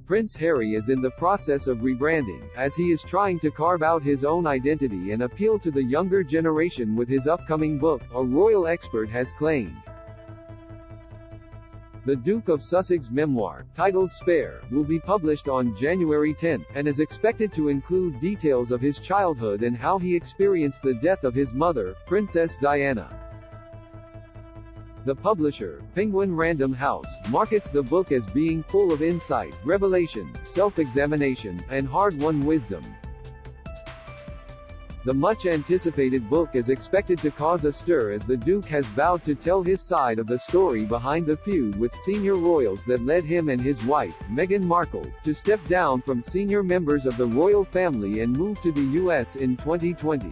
Prince Harry is in the process of rebranding, as he is trying to carve out his own identity and appeal to the younger generation with his upcoming book, a royal expert has claimed. The Duke of Sussex memoir, titled Spare, will be published on January 10, and is expected to include details of his childhood and how he experienced the death of his mother, Princess Diana. The publisher, Penguin Random House, markets the book as being full of insight, revelation, self-examination, and hard-won wisdom. The much-anticipated book is expected to cause a stir as the Duke has vowed to tell his side of the story behind the feud with senior royals that led him and his wife, Meghan Markle, to step down from senior members of the royal family and move to the US in 2020.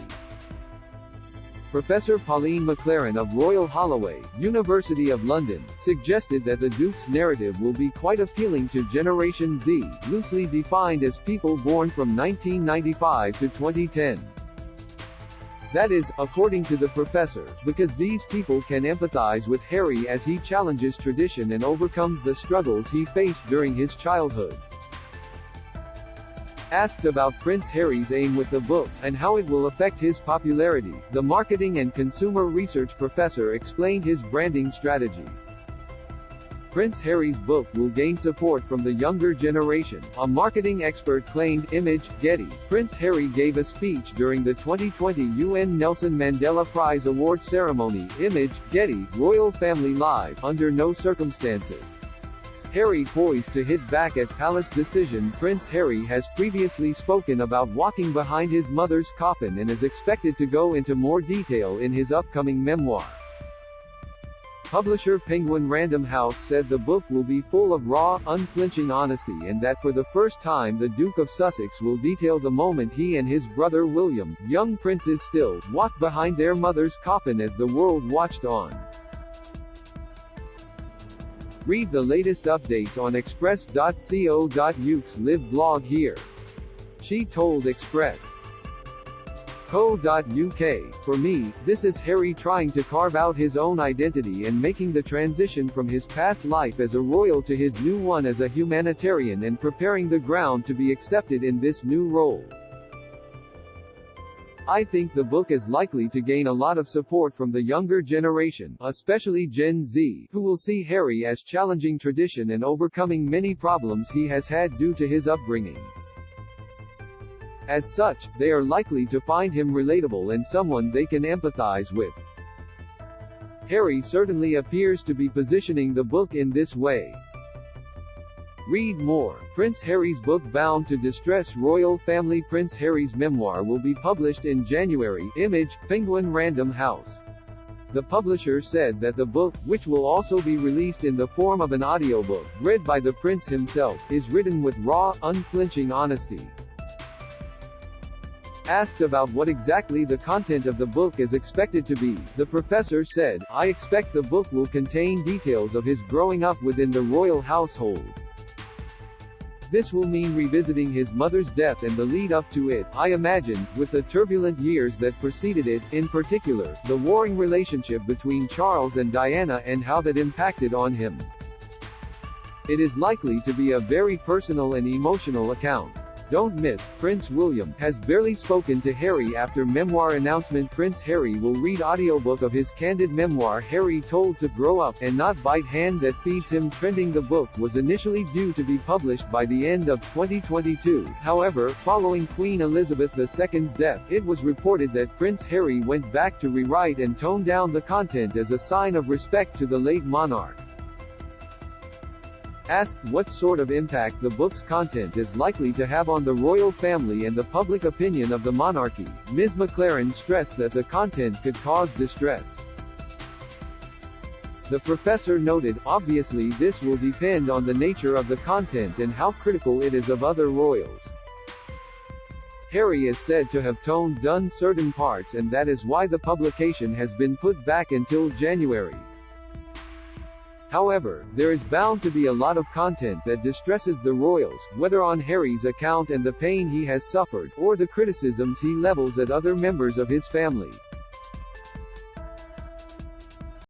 Professor Pauline McLaren of Royal Holloway, University of London, suggested that the Duke's narrative will be quite appealing to Generation Z, loosely defined as people born from 1995 to 2010. That is, according to the professor, because these people can empathize with Harry as he challenges tradition and overcomes the struggles he faced during his childhood. Asked about Prince Harry's aim with the book, and how it will affect his popularity, the marketing and consumer research professor explained his branding strategy. Prince Harry's book will gain support from the younger generation, a marketing expert claimed. Image, Getty. Prince Harry gave a speech during the 2020 UN Nelson Mandela Prize Award ceremony. Image, Getty. Royal Family Live. Under no circumstances. Harry poised to hit back at palace decision. Prince Harry has previously spoken about walking behind his mother's coffin and is expected to go into more detail in his upcoming memoir. Publisher Penguin Random House said the book will be full of raw, unflinching honesty and that for the first time the Duke of Sussex will detail the moment he and his brother William, young princes still, walked behind their mother's coffin as the world watched on. Read the latest updates on express.co.uk's live blog here. She told Express. Co.uk, for me, this is Harry trying to carve out his own identity and making the transition from his past life as a royal to his new one as a humanitarian and preparing the ground to be accepted in this new role. I think the book is likely to gain a lot of support from the younger generation, especially Gen Z, who will see Harry as challenging tradition and overcoming many problems he has had due to his upbringing. As such, they are likely to find him relatable and someone they can empathize with. Harry certainly appears to be positioning the book in this way. Read more. Prince Harry's book Bound to Distress Royal Family. Prince Harry's memoir will be published in January. Image, Penguin Random House. The publisher said that the book, which will also be released in the form of an audiobook, read by the prince himself, is written with raw, unflinching honesty. Asked about what exactly the content of the book is expected to be, the professor said, "I expect the book will contain details of his growing up within the royal household. This will mean revisiting his mother's death and the lead up to it, I imagine, with the turbulent years that preceded it, in particular, the warring relationship between Charles and Diana and how that impacted on him. It is likely to be a very personal and emotional account." Don't miss, Prince William has barely spoken to Harry after memoir announcement. Prince Harry will read audiobook of his candid memoir Harry Told to Grow Up and Not Bite Hand That Feeds Him. Trending. The book was initially due to be published by the end of 2022. However, following Queen Elizabeth II's death, it was reported that Prince Harry went back to rewrite and tone down the content as a sign of respect to the late monarch. Asked what sort of impact the book's content is likely to have on the royal family and the public opinion of the monarchy, Ms. McLaren stressed that the content could cause distress. The professor noted, obviously this will depend on the nature of the content and how critical it is of other royals. Harry is said to have toned down certain parts and that is why the publication has been put back until January. However, there is bound to be a lot of content that distresses the royals, whether on Harry's account and the pain he has suffered, or the criticisms he levels at other members of his family.